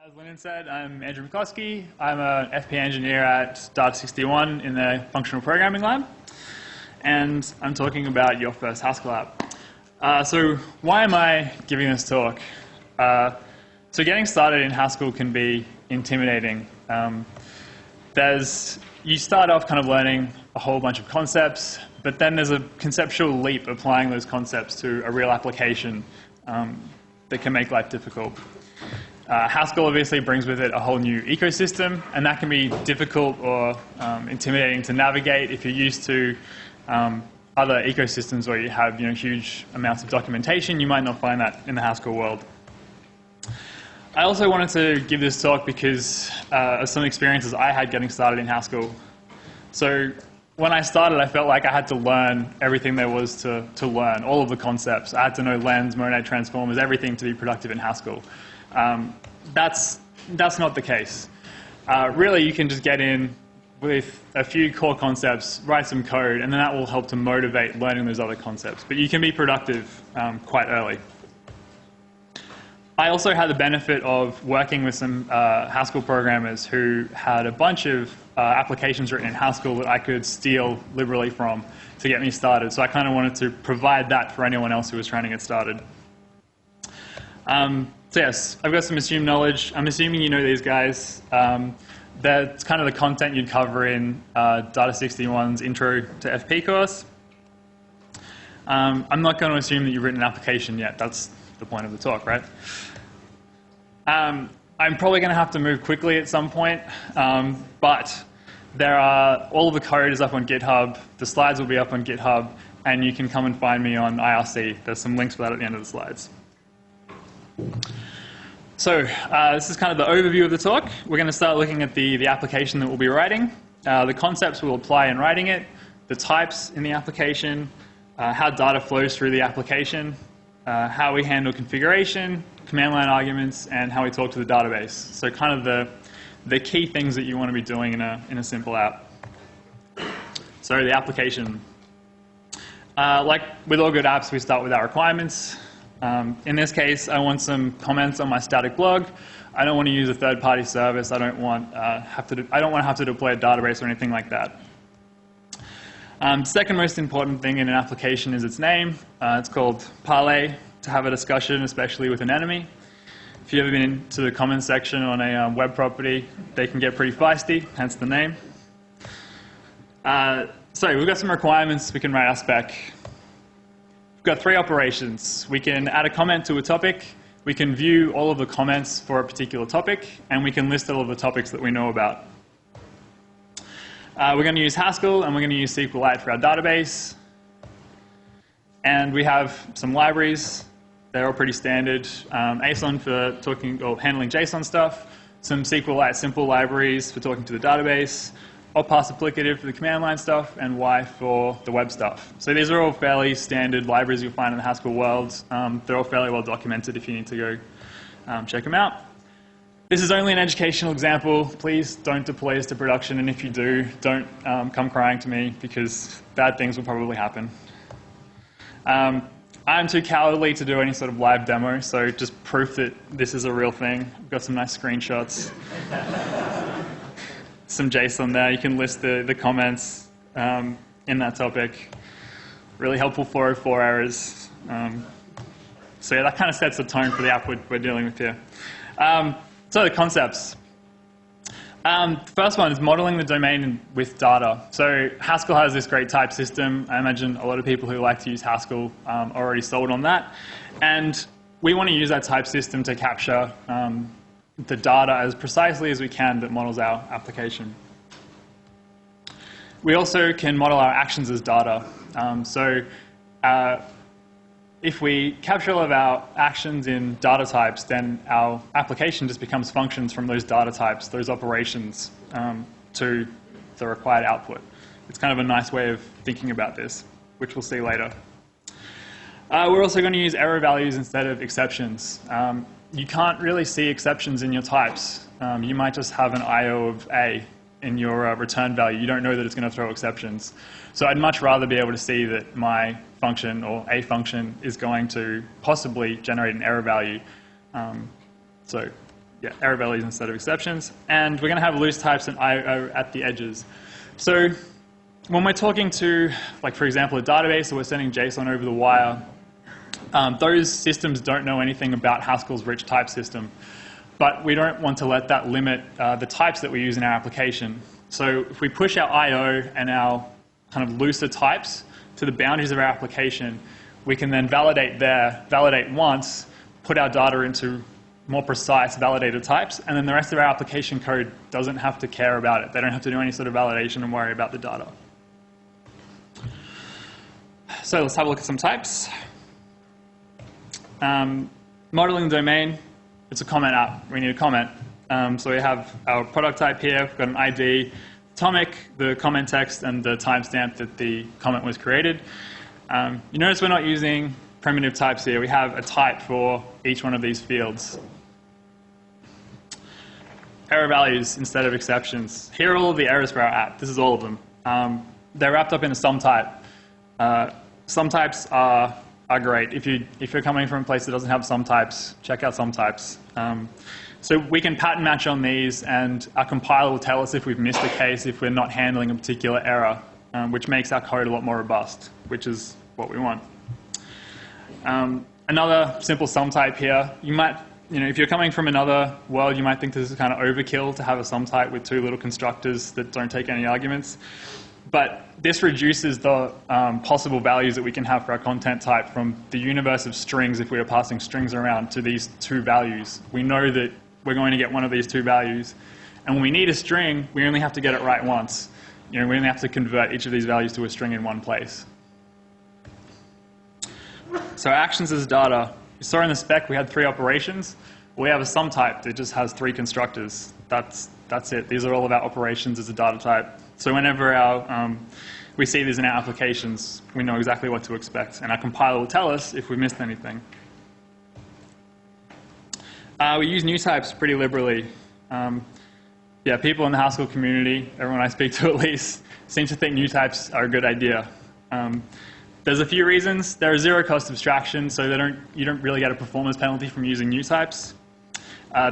As Lennon said, I'm Andrew McCluskey. I'm an FP engineer at Data61 in the functional programming lab, and I'm talking about your first Haskell app. So why am I giving this talk? So getting started in Haskell can be intimidating. You start off kind of learning a whole bunch of concepts, but then there's a conceptual leap applying those concepts to a real application that can make life difficult. Haskell obviously brings with it a whole new ecosystem, and that can be difficult or intimidating to navigate if you're used to other ecosystems where you have huge amounts of documentation. You might not find that in the Haskell world. I also wanted to give this talk because of some experiences I had getting started in Haskell. So when I started, I felt like I had to learn everything there was to learn, all of the concepts. I had to know lens, monad transformers, everything to be productive in Haskell. That's not the case. Really, you can just get in with a few core concepts, write some code, and then that will help to motivate learning those other concepts. But you can be productive quite early. I also had the benefit of working with some Haskell programmers who had a bunch of applications written in Haskell that I could steal liberally from to get me started. So I kind of wanted to provide that for anyone else who was trying to get started. So yes, I've got some assumed knowledge. I'm assuming you know these guys. That's kind of the content you'd cover in Data61's Intro to FP course. I'm not going to assume that you've written an application yet. That's the point of the talk, right? I'm probably going to have to move quickly at some point, but all of the code is up on GitHub. The slides will be up on GitHub, and you can come and find me on IRC. There's some links for that at the end of the slides. So this is kind of the overview of the talk. We're going to start looking at the application that we'll be writing, the concepts we'll apply in writing it, the types in the application, how data flows through the application, how we handle configuration, command line arguments, and how we talk to the database. So kind of the key things that you want to be doing in a simple app. So the application. Like with all good apps, we start with our requirements. In this case, I want some comments on my static blog. I don't want to use a third-party service. I don't want to have to deploy a database or anything like that. Second most important thing in an application is its name. It's called Parlay, to have a discussion, especially with an enemy. If you've ever been into the comments section on a web property, they can get pretty feisty, hence the name. So we've got some requirements. We can write our spec. We've got 3 operations. We can add a comment to a topic, we can view all of the comments for a particular topic, and we can list all of the topics that we know about. We're going to use Haskell, and we're going to use SQLite for our database. And we have some libraries. They're all pretty standard. ASON for talking or handling JSON stuff, some SQLite simple libraries for talking to the database, OPAS applicative for the command line stuff, and Y for the web stuff. So these are all fairly standard libraries you'll find in the Haskell world. They're all fairly well documented if you need to go check them out. This is only an educational example. Please don't deploy this to production, and if you do, don't come crying to me because bad things will probably happen. I'm too cowardly to do any sort of live demo, so just proof that this is a real thing. I've got some nice screenshots. Some JSON there. You can list the comments in that topic. Really helpful 404 errors. So yeah, that kind of sets the tone for the app we're dealing with here. So the concepts. The first one is modeling the domain with data. So Haskell has this great type system. I imagine a lot of people who like to use Haskell are already sold on that. And we want to use that type system to capture the data as precisely as we can that models our application. We also can model our actions as data. If we capture all of our actions in data types, then our application just becomes functions from those data types, those operations, to the required output. It's kind of a nice way of thinking about this, which we'll see later. We're also going to use error values instead of exceptions. You can't really see exceptions in your types. You might just have an IO of A in your return value. You don't know that it's going to throw exceptions. So I'd much rather be able to see that my function or a function is going to possibly generate an error value. So error values instead of exceptions. And we're going to have loose types and IO at the edges. So when we're talking to, like for example, a database, or we're sending JSON over the wire, those systems don't know anything about Haskell's rich type system. But we don't want to let that limit the types that we use in our application. So if we push our IO and our kind of looser types to the boundaries of our application, we can then validate there, validate once, put our data into more precise validated types, and then the rest of our application code doesn't have to care about it. They don't have to do any sort of validation and worry about the data. So let's have a look at some types. Modeling the domain, it's a comment app. We need a comment. So we have our product type here. We've got an ID, atomic, the comment text, and the timestamp that the comment was created. You notice we're not using primitive types here. We have a type for each one of these fields. Error values instead of exceptions. Here are all of the errors for our app. This is all of them. They're wrapped up in a sum type. Sum types are great. If you're coming from a place that doesn't have sum types, check out sum types. So we can pattern match on these, and our compiler will tell us if we've missed a case, if we're not handling a particular error, which makes our code a lot more robust, which is what we want. Another simple sum type here. You might, if you're coming from another world, you might think this is kind of overkill to have a sum type with two little constructors that don't take any arguments. But this reduces the possible values that we can have for our content type from the universe of strings, if we are passing strings around, to these two values. We know that we're going to get one of these two values. And when we need a string, we only have to get it right once. We only have to convert each of these values to a string in one place. So actions as data. You saw in the spec we had 3 operations. We have a sum type that just has 3 constructors. That's it. These are all of our operations as a data type. So whenever we see these in our applications, we know exactly what to expect. And our compiler will tell us if we missed anything. We use new types pretty liberally. People in the Haskell community, everyone I speak to at least, seem to think new types are a good idea. There's a few reasons. They're a zero-cost abstraction, so you don't really get a performance penalty from using new types.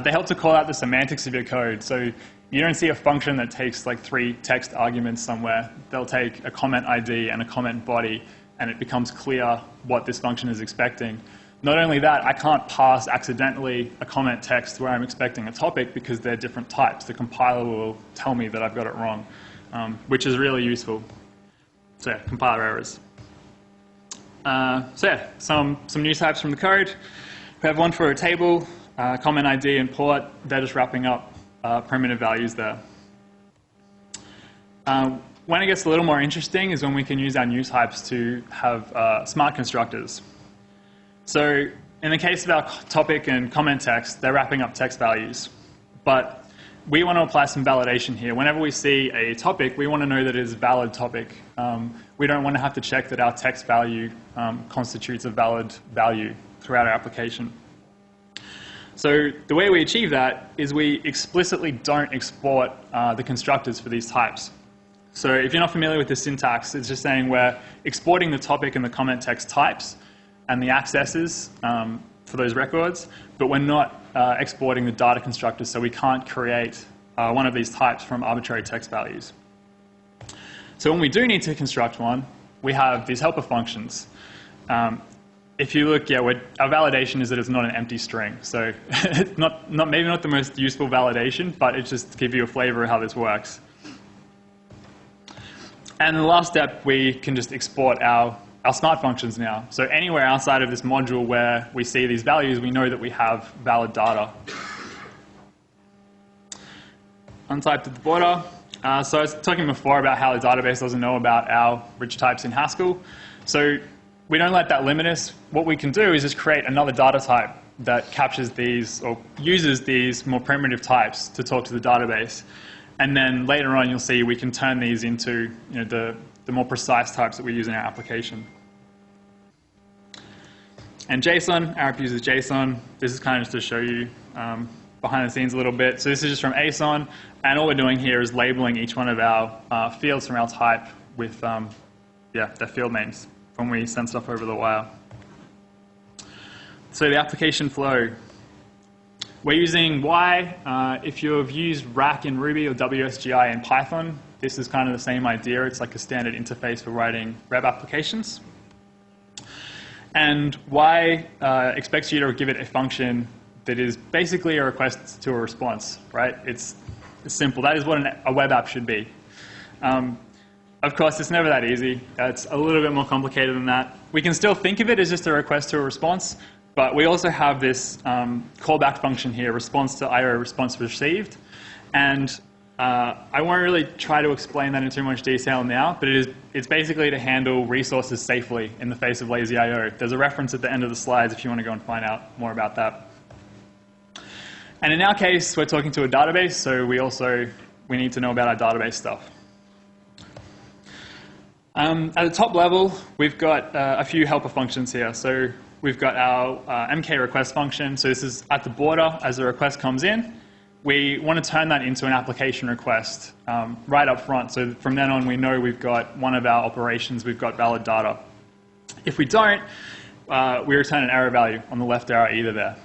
They help to call out the semantics of your code. So you don't see a function that takes like 3 text arguments somewhere. They'll take a comment ID and a comment body, and it becomes clear what this function is expecting. Not only that, I can't pass accidentally a comment text where I'm expecting a topic because they're different types. The compiler will tell me that I've got it wrong, which is really useful. So compiler errors. Some new types from the code. We have one for a table, comment ID and port. They're just wrapping up primitive values there. When it gets a little more interesting is when we can use our new types to have smart constructors. So in the case of our topic and comment text, they're wrapping up text values. But we want to apply some validation here. Whenever we see a topic, we want to know that it is a valid topic. We don't want to have to check that our text value constitutes a valid value throughout our application. So the way we achieve that is we explicitly don't export the constructors for these types. So if you're not familiar with the syntax, it's just saying we're exporting the topic and the comment text types and the accesses for those records, but we're not exporting the data constructors, so we can't create one of these types from arbitrary text values. So when we do need to construct one, we have these helper functions. If you look, our validation is that it's not an empty string. So maybe not the most useful validation, but it's just to give you a flavor of how this works. And the last step, we can just export our smart functions now. So anywhere outside of this module where we see these values, we know that we have valid data. Untyped at the border. So I was talking before about how the database doesn't know about our rich types in Haskell. So we don't let that limit us. What we can do is just create another data type that captures these or uses these more primitive types to talk to the database. And then later on, you'll see we can turn these into the more precise types that we use in our application. And JSON, our app uses JSON. This is kind of just to show you behind the scenes a little bit. So this is just from ASON, and all we're doing here is labeling each one of our fields from our type with their field names when we send stuff over the wire. So the application flow. We're using Y. If you've used rack in Ruby or WSGI in Python, this is kind of the same idea. It's like a standard interface for writing web applications. And Y expects you to give it a function that is basically a request to a response, right? It's simple. That is what a web app should be. Of course, it's never that easy. It's a little bit more complicated than that. We can still think of it as just a request to a response, but we also have this callback function here, response to IO, response received. And I won't really try to explain that in too much detail now, but it's basically to handle resources safely in the face of lazy IO. There's a reference at the end of the slides if you want to go and find out more about that. And in our case, we're talking to a database, so we need to know about our database stuff. At the top level, we've got a few helper functions here. So we've got our MK request function. So this is at the border as the request comes in. We want to turn that into an application request right up front. So from then on, we know we've got one of our operations, we've got valid data. If we don't, we return an error value on the left arrow either there.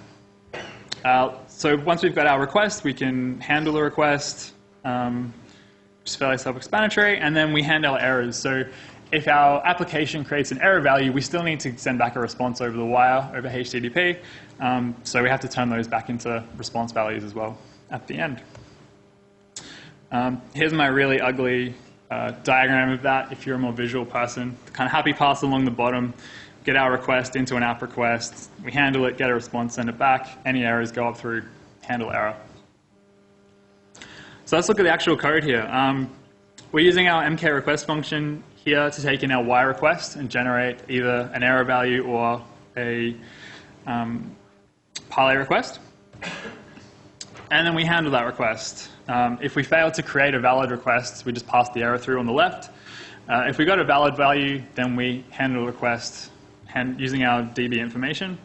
So once we've got our request, we can handle the request, which is fairly self-explanatory, and then we handle errors. So if our application creates an error value, we still need to send back a response over the wire, over HTTP. So we have to turn those back into response values as well at the end. Here's my really ugly diagram of that. If you're a more visual person, the kind of happy path along the bottom, get our request into an app request, we handle it, get a response, send it back. Any errors go up through handle error. So let's look at the actual code here. We're using our MK request function here to take in our Y request and generate either an error value or a parlay request. And then we handle that request. If we fail to create a valid request, we just pass the error through on the left. If we got a valid value, then we handle the request using our DB information.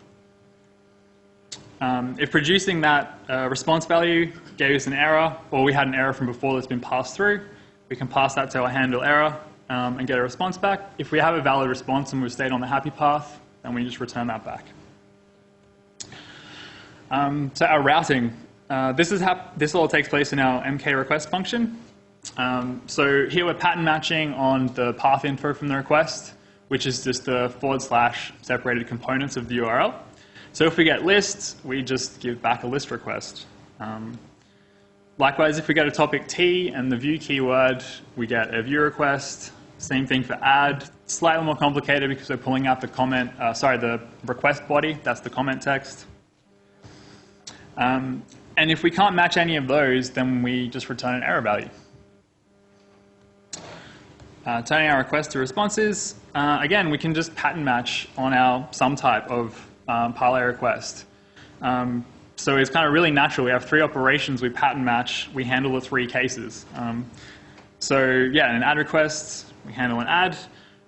If producing that response value gave us an error, or we had an error from before that's been passed through, we can pass that to our handle error and get a response back. If we have a valid response and we've stayed on the happy path, then we just return that back. So our routing. This all takes place in our MK request function. So here we're pattern matching on the path info from the request, which is just the / separated components of the URL. So if we get lists, we just give back a list request. Likewise, if we get a topic T and the view keyword, we get a view request. Same thing for add. Slightly more complicated because we're pulling out the the request body. That's the comment text. And if we can't match any of those, then we just return an error value. Turning our request to responses. Again, we can just pattern match on our some type of parlay request. So it's kind of really natural. We have 3 operations, we pattern match, we handle the 3 cases. So yeah, in an add request, we handle an add.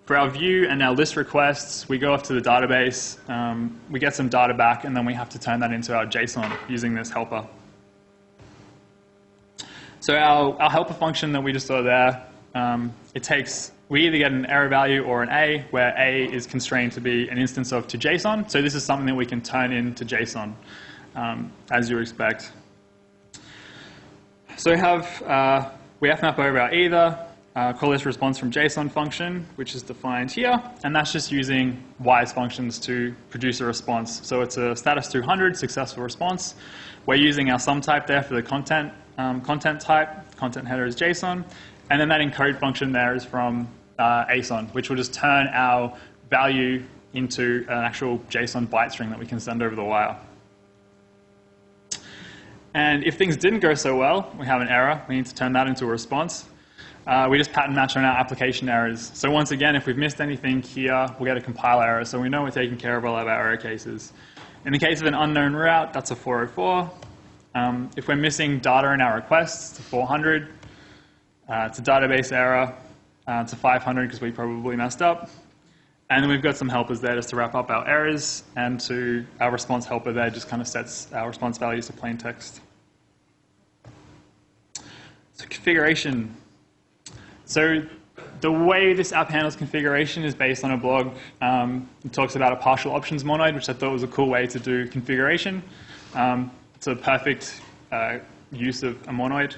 For our view and our list requests, we go off to the database, we get some data back, and then we have to turn that into our JSON using this helper. So our helper function that we just saw there, we either get an error value or an A, where A is constrained to be an instance of to JSON. So this is something that we can turn into JSON, as you expect. So we fmap over our either, call this response from JSON function, which is defined here, and that's just using Y's functions to produce a response. So it's a status 200 successful response. We're using our sum type there for the content type. Content header is JSON. And then that encode function there is from ASON, which will just turn our value into an actual JSON byte string that we can send over the wire. And if things didn't go so well, we have an error. We need to turn that into a response. We just pattern match on our application errors. So once again, if we've missed anything here, we'll get a compile error. So we know we're taking care of all of our error cases. In the case of an unknown route, that's a 404. If we're missing data in our requests, it's a 400. It's a database error. It's a 500 because we probably messed up. And then we've got some helpers there just to wrap up our errors, and to our response helper there just kind of sets our response values to plain text. So configuration. So the way this app handles configuration is based on a blog. It talks about a partial options monoid, which I thought was a cool way to do configuration. It's a perfect use of a monoid.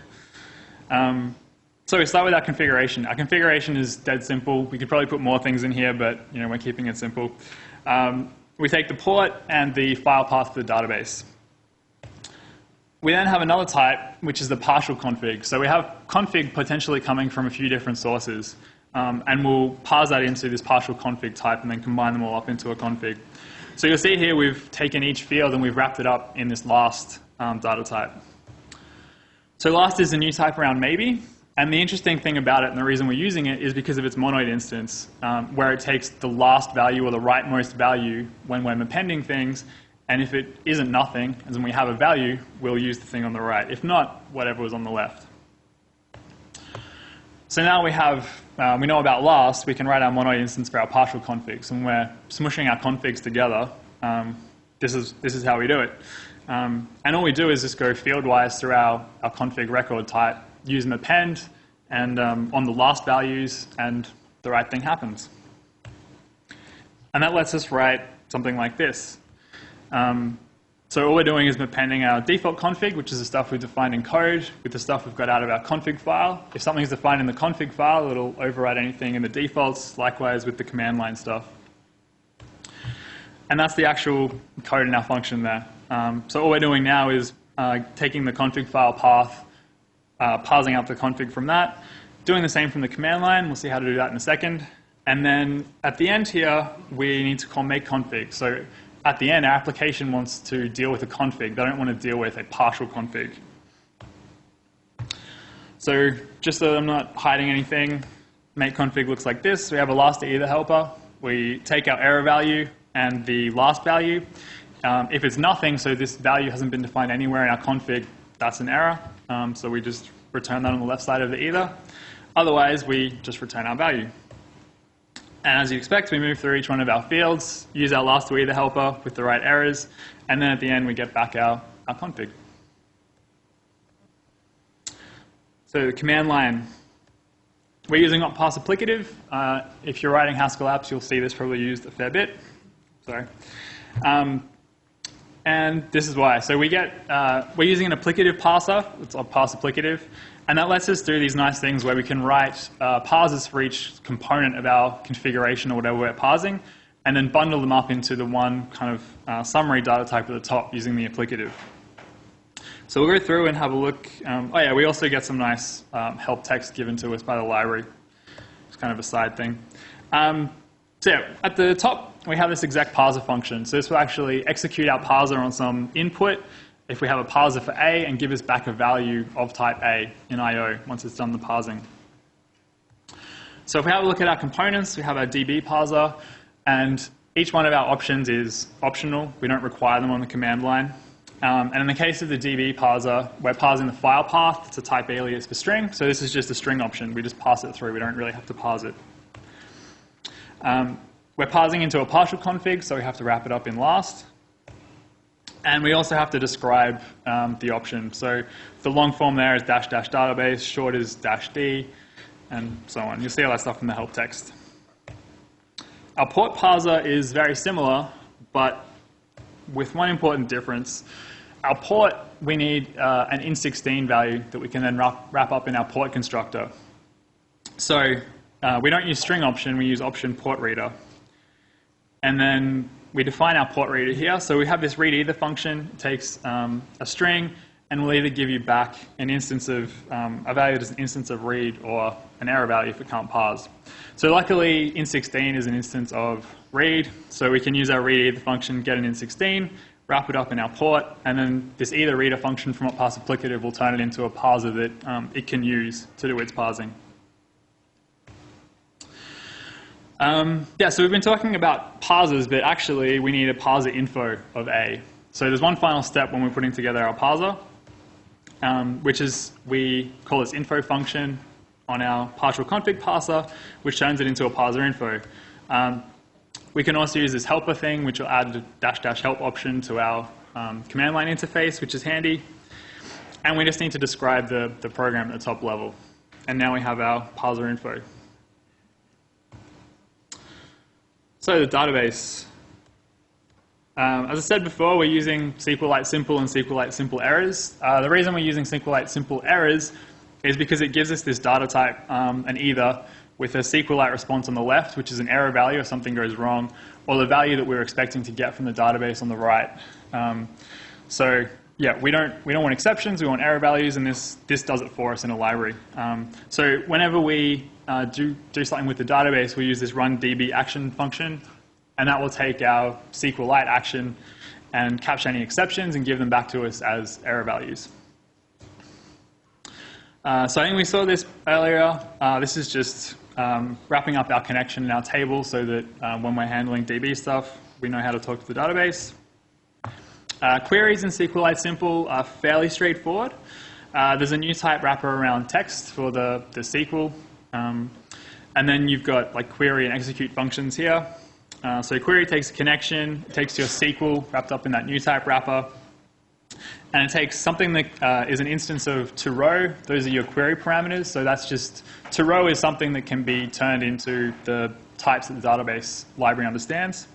So we start with our configuration. Our configuration is dead simple. We could probably put more things in here, but we're keeping it simple. We take the port and the file path to the database. We then have another type, which is the partial config. So we have config potentially coming from a few different sources, and we'll parse that into this partial config type and then combine them all up into a config. So you'll see here we've taken each field and we've wrapped it up in this last data type. So last is a new type around maybe. And the interesting thing about it, and the reason we're using it, is because of its monoid instance, where it takes the last value or the rightmost value when we're appending things, and if it isn't nothing, as in we have a value, we'll use the thing on the right. If not, whatever was on the left. So now we know about last, we can write our monoid instance for our partial configs. And when we're smushing our configs together, this is how we do it. And all we do is just go field-wise through our config record type, use an append, and on the last values, and the right thing happens. And that lets us write something like this. So all we're doing is appending our default config, which is the stuff we defined in code, with the stuff we've got out of our config file. If something's defined in the config file, it'll override anything in the defaults, likewise with the command line stuff. And that's the actual code in our function there. So all we're doing now is taking the config file path, parsing out the config from that, doing the same from the command line. We'll see how to do that in a second. And then at the end here, we need to call make config. So at the end, our application wants to deal with a config. They don't want to deal with a partial config. So just so I'm not hiding anything, make config looks like this. We have a last to either helper. We take our error value and the last value. If it's nothing, so this value hasn't been defined anywhere in our config, that's an error. So we just return that on the left side of the either. Otherwise, we just return our value. And as you expect, we move through each one of our fields, use our last to either helper with the right errors, and then at the end we get back our config. So the command line. We're using not pass applicative. If you're writing Haskell apps, you'll see this probably used a fair bit. Sorry. And this is why. So we're using an applicative parser. It's a parse applicative. And that lets us do these nice things where we can write parsers for each component of our configuration or whatever we're parsing, and then bundle them up into the one kind of summary data type at the top using the applicative. So we'll go through and have a look. Oh yeah, we also get some nice help text given to us by the library. It's kind of a side thing. So yeah, at the top, we have this exec parser function. So this will actually execute our parser on some input if we have a parser for A and give us back a value of type A in I/O once it's done the parsing. So if we have a look at our components, we have our DB parser, and each one of our options is optional. We don't require them on the command line. And in the case of the DB parser, we're parsing the file path to type alias for string. So this is just a string option. We just pass it through. We don't really have to parse it. We're parsing into a partial config, so we have to wrap it up in last. And we also have to describe the option. So the long form there is -- database, short is -d, and so on. You'll see all that stuff in the help text. Our port parser is very similar, but with one important difference. Our port, we need an int16 value that we can then wrap up in our port constructor. So we don't use string option, we use option port reader. And then we define our port reader here. So we have this read either function. It takes a string and will either give you back an instance of a value as an instance of read or an error value if it can't parse. So luckily, int16 is an instance of read. So we can use our read either function, get an int16, wrap it up in our port, and then this either reader function from parse applicative will turn it into a parser that it can use to do its parsing. Yeah, so we've been talking about parsers, but actually we need a parser info of A. So there's one final step when we're putting together our parser, which is we call this info function on our partial config parser, which turns it into a parser info. We can also use this helper thing, which will add a -- help option to our command line interface, which is handy. And we just need to describe the program at the top level. And now we have our parser info. So the database. As I said before, we're using SQLite simple and SQLite simple errors. The reason we're using SQLite simple errors is because it gives us this data type, an either, with a SQLite response on the left, which is an error value if something goes wrong, or the value that we're expecting to get from the database on the right. So yeah, we don't want exceptions, we want error values, and this does it for us in a library. So whenever we do something with the database, we use this run db action function, and that will take our SQLite action and capture any exceptions and give them back to us as error values. So I think we saw this earlier. This is just wrapping up our connection in our table so that when we're handling DB stuff, we know how to talk to the database. Queries in SQLite simple are fairly straightforward. There's a new type wrapper around text for the SQL. And then you've got like query and execute functions here. So query takes a connection, it takes your SQL wrapped up in that new type wrapper, and it takes something that is an instance of toRow. Those are your query parameters. So that's just, toRow is something that can be turned into the types that the database library understands.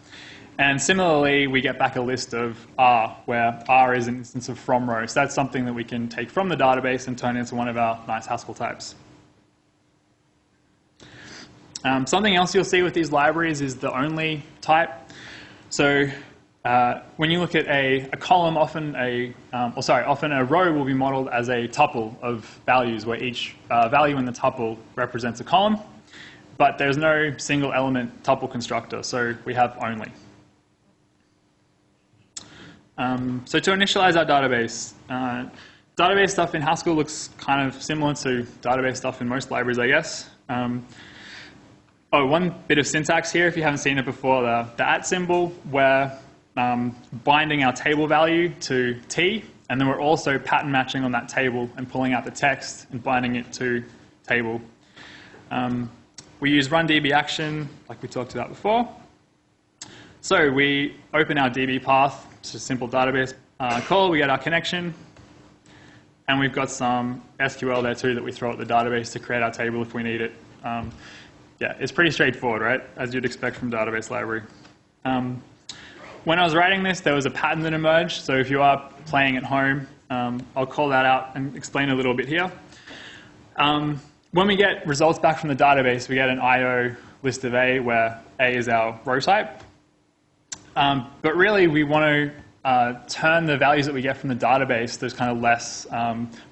And similarly, we get back a list of R, where R is an instance of fromRow. So that's something that we can take from the database and turn into one of our nice Haskell types. Something else you'll see with these libraries is the only type. So when you look at a column, often a row will be modeled as a tuple of values, where each value in the tuple represents a column, but there's no single element tuple constructor, so we have only. So to initialize our database, database stuff in Haskell looks kind of similar to database stuff in most libraries, I guess. One bit of syntax here, if you haven't seen it before, the @ symbol, we're binding our table value to T, and then we're also pattern matching on that table and pulling out the text and binding it to table. We use run db action, like we talked about before. So we open our db path, it's a simple database call, we get our connection, and we've got some SQL there too that we throw at the database to create our table if we need it. Yeah, it's pretty straightforward, right? As you'd expect from database library. When I was writing this, there was a pattern that emerged. So if you are playing at home, I'll call that out and explain a little bit here. When we get results back from the database, we get an IO list of A, where A is our row type. But really, we want to turn the values that we get from the database, those kind of less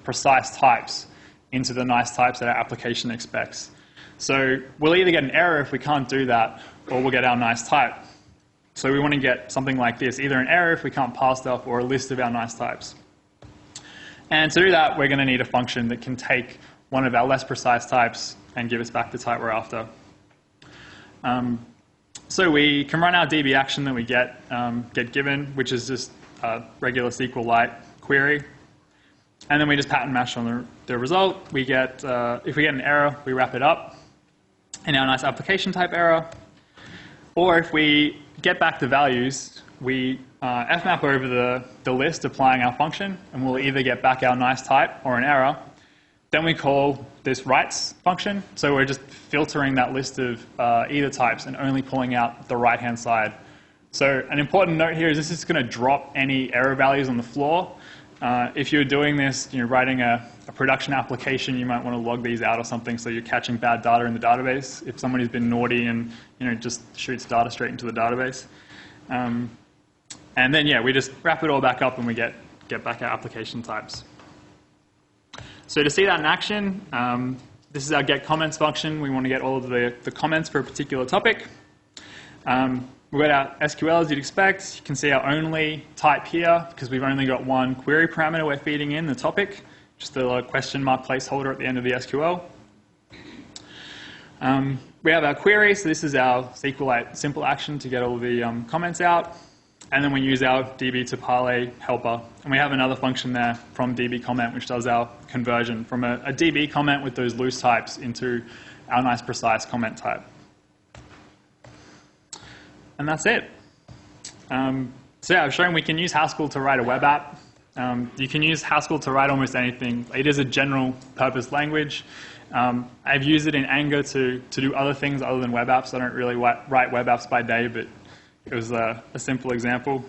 precise types, into the nice types that our application expects. So we'll either get an error if we can't do that, or we'll get our nice type. So we want to get something like this, either an error if we can't pass stuff, or a list of our nice types. And to do that, we're going to need a function that can take one of our less precise types and give us back the type we're after. So we can run our db action that we get given, which is just a regular SQLite query. And then we just pattern match on the result. We get, if we get an error, we wrap it up in our nice application type error. Or if we get back the values, we fmap over the list applying our function, and we'll either get back our nice type or an error. Then we call this writes function. So we're just filtering that list of either types and only pulling out the right-hand side. So an important note here is this is going to drop any error values on the floor. If you're doing this, you're writing a production application, you might want to log these out or something so you're catching bad data in the database. If somebody's been naughty and just shoots data straight into the database. And then, yeah, we just wrap it all back up and we get back our application types. So to see that in action, this is our getComments function. We want to get all of the comments for a particular topic. We've got our SQL as you'd expect. You can see our only type here because we've only got one query parameter we're feeding in, the topic, just a question mark placeholder at the end of the SQL. We have our query, so this is our SQLite simple action to get all the comments out. And then we use our db to parlay helper. And we have another function there from db comment, which does our conversion from a db comment with those loose types into our nice precise comment type. And that's it. So yeah, I've shown we can use Haskell to write a web app. You can use Haskell to write almost anything. It is a general purpose language. I've used it in anger to do other things other than web apps. I don't really write web apps by day, but it was a simple example.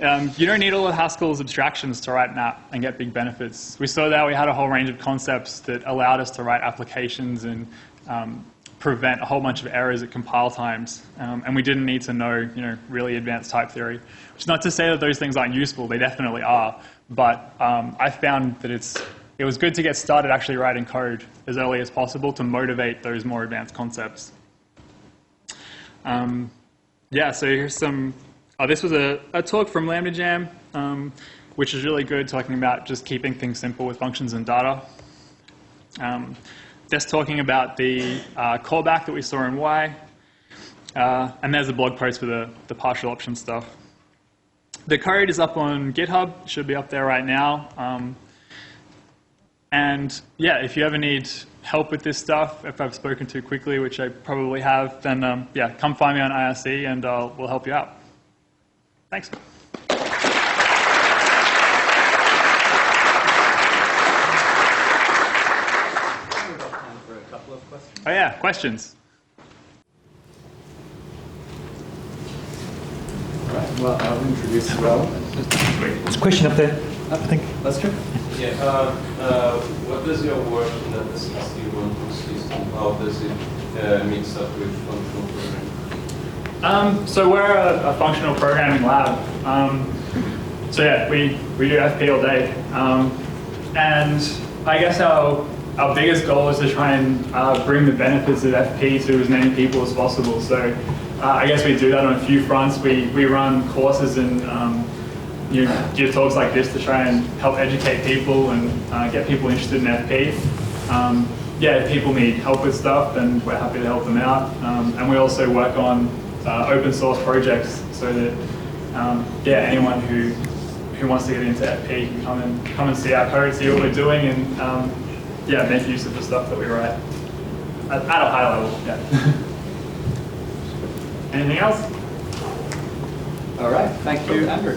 You don't need all of Haskell's abstractions to write an app and get big benefits. We saw that we had a whole range of concepts that allowed us to write applications and prevent a whole bunch of errors at compile times. And we didn't need to know, really advanced type theory. Which is not to say that those things aren't useful. They definitely are. But I found that it was good to get started actually writing code as early as possible to motivate those more advanced concepts. Yeah, so here's some... this was a talk from Lambda Jam, which is really good, talking about just keeping things simple with functions and data. Just talking about the callback that we saw in Y. And there's a blog post for the partial option stuff. The code is up on GitHub. It should be up there right now. And yeah, if you ever need help with this stuff, if I've spoken too quickly, which I probably have, then yeah, come find me on IRC and we'll help you out. Thanks. Oh yeah, questions. Right, well, I'll introduce as well. There's a question up there, I think. That's true. Yeah, what does your work in the 61 system, how does it mix up with functional programming? So we're a functional programming lab. So yeah, we do FP all day. And I guess our biggest goal is to try and bring the benefits of FP to as many people as possible. So I guess we do that on a few fronts. We run courses and give talks like this to try and help educate people and get people interested in FP. Yeah, if people need help with stuff, then we're happy to help them out. And we also work on open source projects so that yeah, anyone who wants to get into FP can come and see our code, see what we're doing, and yeah, make use of the stuff that we write at a high level. Yeah. Anything else? All right, thank you, Andrew.